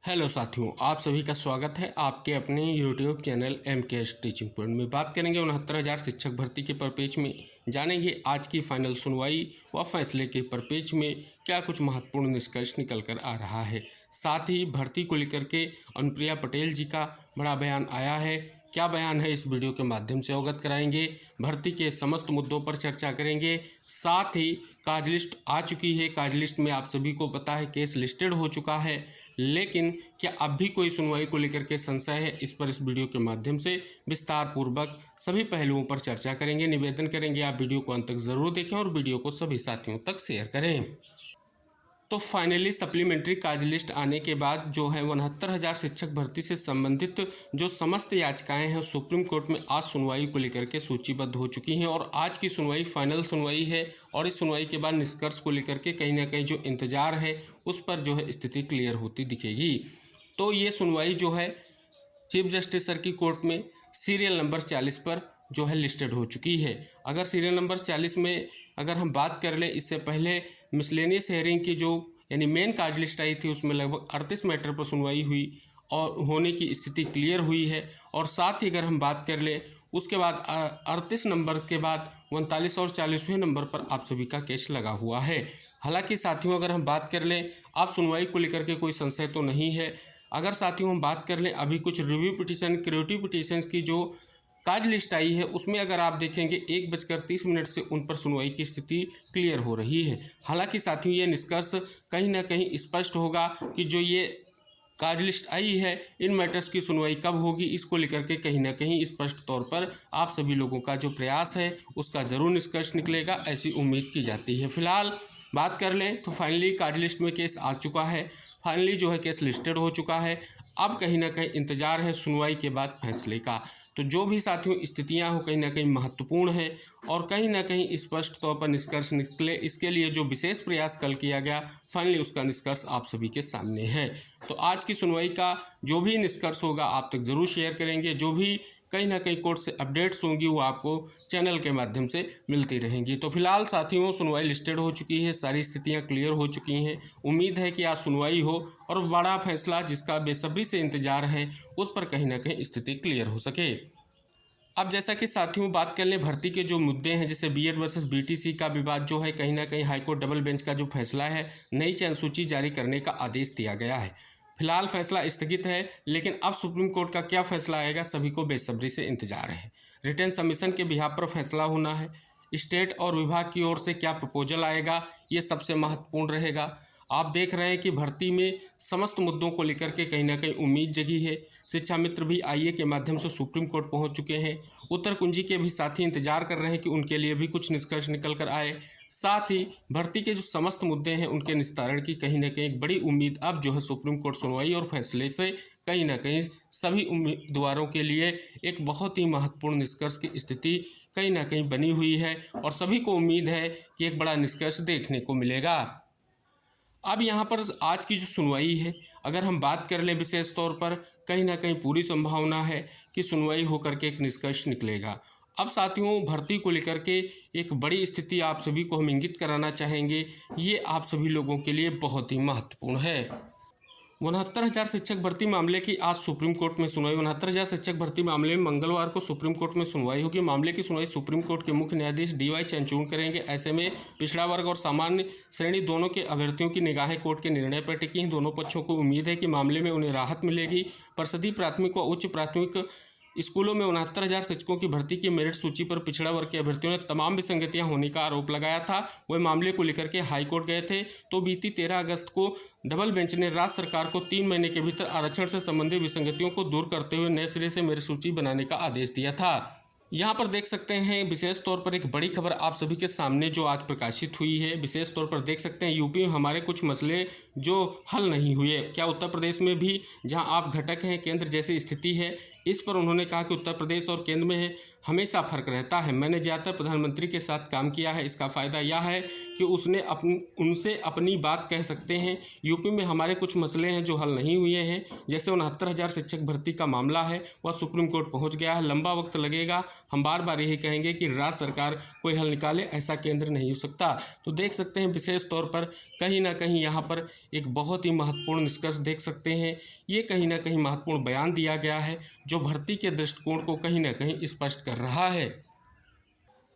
Hello साथियों, आप सभी का स्वागत है आपके अपने YouTube channel MKS teaching point में। बात करेंगे 69,000 शिक्षक भर्ती के परिपेक्ष में। जानेंगे आज की फाइनल सुनवाई व फैसले के परिपेक्ष में क्या कुछ महत्वपूर्ण निष्कर्ष निकल कर आ रहा है। साथ ही भर्ती को लेकर के अनुप्रिया पटेल जी का बड़ा बयान आया है। क्या बयान है इस वीडियो के माध्यम से अवगत कराएंगे। भर्ती के समस्त मुद्दों पर चर्चा करेंगे। साथ ही काज लिस्ट आ चुकी है। काज लिस्ट में आप सभी को पता है केस लिस्टेड हो चुका है, लेकिन क्या अब भी कोई सुनवाई को लेकर के संशय है, इस पर इस वीडियो के माध्यम से विस्तार पूर्वक सभी पहलुओं पर चर्चा करेंगे। निवेदन करेंगे आप वीडियो को अंत तक जरूर देखें और वीडियो को सभी साथियों तक शेयर करें। तो फाइनली सप्लीमेंट्री काज लिस्ट आने के बाद जो है 69,000 शिक्षक भर्ती से संबंधित जो समस्त याचिकाएं हैं सुप्रीम कोर्ट में आज सुनवाई को लेकर के सूचीबद्ध हो चुकी हैं और आज की सुनवाई फाइनल सुनवाई है। और इस सुनवाई के बाद निष्कर्ष को लेकर के कहीं ना कहीं जो इंतजार है उस पर जो है स्थिति क्लियर होती दिखेगी। तो ये सुनवाई जो है चीफ जस्टिस सर की कोर्ट में सीरियल नंबर 40 पर जो है लिस्टेड हो चुकी है। अगर सीरियल नंबर 40 में अगर हम बात कर लें, इससे पहले मिसलेनियस हेयरिंग की जो यानी मेन काज लिस्ट आई थी उसमें लगभग 38 मैटर पर सुनवाई हुई और होने की स्थिति क्लियर हुई है। और साथ ही अगर हम बात कर लें उसके बाद 38 नंबर के बाद 39 और 40वें नंबर पर आप सभी का केस लगा हुआ है। हालांकि साथियों अगर हम बात कर लें आप सुनवाई को लेकर के कोई संशय तो नहीं है। अगर साथियों हम बात कर लें अभी कुछ रिव्यू पिटीशन क्रिएटिव पिटीशंस की जो काज लिस्ट आई है उसमें अगर आप देखेंगे 1:30 से उन पर सुनवाई की स्थिति क्लियर हो रही है। हालांकि साथियों ये निष्कर्ष कहीं ना कहीं स्पष्ट होगा कि जो ये काज लिस्ट आई है इन मैटर्स की सुनवाई कब होगी, इसको लेकर के कहीं ना कहीं स्पष्ट तौर पर आप सभी लोगों का जो प्रयास है उसका ज़रूर निष्कर्ष निकलेगा, ऐसी उम्मीद की जाती है। फिलहाल बात कर लें तो फाइनली काज लिस्ट में केस आ चुका है, फाइनली जो है केस लिस्टेड हो चुका है। अब कहीं ना कहीं इंतजार है सुनवाई के बाद फैसले का। तो जो भी साथियों स्थितियां हो कहीं ना कहीं महत्वपूर्ण है और कहीं ना कहीं स्पष्ट तौर पर निष्कर्ष निकले, इसके लिए जो विशेष प्रयास कल किया गया फाइनली उसका निष्कर्ष आप सभी के सामने है। तो आज की सुनवाई का जो भी निष्कर्ष होगा आप तक जरूर शेयर करेंगे। जो भी कहीं ना कहीं कोर्ट से अपडेट्स होंगी वो आपको चैनल के माध्यम से मिलती रहेंगी। तो फिलहाल साथियों सुनवाई लिस्टेड हो चुकी है, सारी स्थितियां क्लियर हो चुकी हैं। उम्मीद है कि आज सुनवाई हो और बड़ा फैसला जिसका बेसब्री से इंतजार है उस पर कहीं ना कहीं स्थिति क्लियर हो सके। अब जैसा कि साथियों बात कर लें भर्ती के जो मुद्दे हैं, जैसे बीएड वर्सेस बीटीसी का विवाद जो है कहीं ना कहीं हाईकोर्ट डबल बेंच का जो फैसला है नई चयन सूची जारी करने का आदेश दिया गया है। फिलहाल फैसला स्थगित है, लेकिन अब सुप्रीम कोर्ट का क्या फैसला आएगा सभी को बेसब्री से इंतजार है। रिटर्न सबमिशन के बिहाफ पर फैसला होना है। स्टेट और विभाग की ओर से क्या प्रपोजल आएगा ये सबसे महत्वपूर्ण रहेगा। आप देख रहे हैं कि भर्ती में समस्त मुद्दों को लेकर के कहीं ना कहीं उम्मीद जगी है। शिक्षा मित्र भी आईए के माध्यम से सुप्रीम कोर्ट पहुंच चुके हैं। उत्तर कुंजी के भी साथी इंतजार कर रहे हैं कि उनके लिए भी कुछ निष्कर्ष निकल कर आए। साथ ही भर्ती के जो समस्त मुद्दे हैं उनके निस्तारण की कहीं ना कहीं एक बड़ी उम्मीद अब जो है सुप्रीम कोर्ट सुनवाई और फैसले से कहीं ना कहीं सभी उम्मीदवारों के लिए एक बहुत ही महत्वपूर्ण निष्कर्ष की स्थिति कहीं ना कहीं बनी हुई है और सभी को उम्मीद है कि एक बड़ा निष्कर्ष देखने को मिलेगा। अब यहाँ पर आज की जो सुनवाई है अगर हम बात कर लें विशेष तौर पर कहीं ना कहीं पूरी संभावना है कि सुनवाई होकर के एक निष्कर्ष निकलेगा। अब साथियों भर्ती को लेकर के एक बड़ी स्थिति आप सभी को हम इंगित कराना चाहेंगे, ये आप सभी लोगों के लिए बहुत ही महत्वपूर्ण है। 69,000 शिक्षक भर्ती मामले की आज सुप्रीम कोर्ट में सुनवाई। 69,000 शिक्षक भर्ती मामले में मंगलवार को सुप्रीम कोर्ट में सुनवाई होगी। मामले की सुनवाई सुप्रीम कोर्ट के मुख्य न्यायाधीश DY चंद्रचूड़ करेंगे। ऐसे में पिछड़ा वर्ग और सामान्य श्रेणी दोनों के अभ्यर्थियों की निगाहें कोर्ट के निर्णय पर टिकी हैं। दोनों पक्षों को उम्मीद है कि मामले में उन्हें राहत मिलेगी। परिषदीय प्राथमिक व उच्च प्राथमिक स्कूलों में 69,000 शिक्षकों की भर्ती की मेरिट सूची पर पिछड़ा वर्ग के अभ्यर्थियों ने तमाम विसंगतियां होने का आरोप लगाया था। वह मामले को लेकर के हाईकोर्ट गए थे। तो बीती 13 अगस्त को डबल बेंच ने राज्य सरकार को 3 महीने के भीतर आरक्षण से संबंधित विसंगतियों को दूर करते हुए नए सिरे से मेरिट सूची बनाने का आदेश दिया था। यहाँ पर देख सकते हैं विशेष तौर पर एक बड़ी खबर आप सभी के सामने जो आज प्रकाशित हुई है। विशेष तौर पर देख सकते हैं यूपी में हमारे कुछ मसले जो हल नहीं हुए। क्या उत्तर प्रदेश में भी जहाँ आप घटक हैं केंद्र जैसी स्थिति है, इस पर उन्होंने कहा कि उत्तर प्रदेश और केंद्र में हमेशा फ़र्क रहता है। मैंने ज़्यादातर प्रधानमंत्री के साथ काम किया है। इसका फ़ायदा यह है कि उनसे अपनी बात कह सकते हैं। यूपी में हमारे कुछ मसले हैं जो हल नहीं हुए हैं, जैसे 69,000 शिक्षक भर्ती का मामला है वह सुप्रीम कोर्ट पहुंच गया है। लंबा वक्त लगेगा। हम बार बार यही कहेंगे कि राज्य सरकार कोई हल निकाले, ऐसा केंद्र नहीं हो सकता। तो देख सकते हैं विशेष तौर पर कहीं ना कहीं यहाँ पर एक बहुत ही महत्वपूर्ण निष्कर्ष देख सकते हैं। ये कहीं ना कहीं महत्वपूर्ण बयान दिया गया है जो भर्ती के दृष्टिकोण को कहीं ना कहीं स्पष्ट कर रहा है।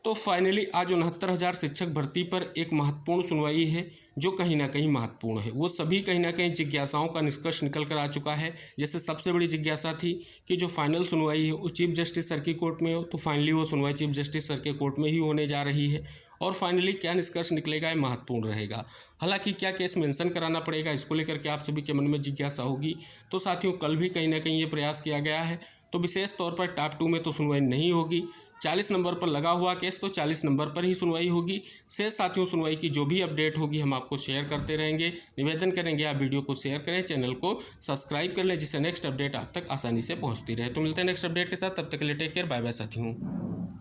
तो फाइनली आज 69,000 शिक्षक भर्ती पर एक महत्वपूर्ण सुनवाई है जो कहीं ना कहीं महत्वपूर्ण है। वो सभी कहीं ना कहीं जिज्ञासाओं का निष्कर्ष निकल कर आ चुका है। जैसे सबसे बड़ी जिज्ञासा थी कि जो फाइनल सुनवाई है वो चीफ जस्टिस सर की कोर्ट में हो, तो फाइनली वो सुनवाई चीफ जस्टिस सर के कोर्ट में ही होने जा रही है। और फाइनली क्या निष्कर्ष निकलेगा ये महत्वपूर्ण रहेगा। हालांकि क्या केस मेंशन कराना पड़ेगा, इसको लेकर के आप सभी के मन में जिज्ञासा होगी। तो साथियों, कल भी कहीं ना कहीं ये प्रयास किया गया है। तो विशेष तौर पर टॉप 2 में तो सुनवाई नहीं होगी। 40 नंबर पर लगा हुआ केस तो 40 नंबर पर ही सुनवाई होगी। शेष साथियों, सुनवाई की जो भी अपडेट होगी हम आपको शेयर करते रहेंगे। निवेदन करेंगे आप वीडियो को शेयर करें, चैनल को सब्सक्राइब कर लें, जिससे नेक्स्ट अपडेट आप तक आसानी से पहुंचती रहे। तो मिलते हैं नेक्स्ट अपडेट के साथ, तब तक के लिए टेक केयर, बाय बाय साथियों।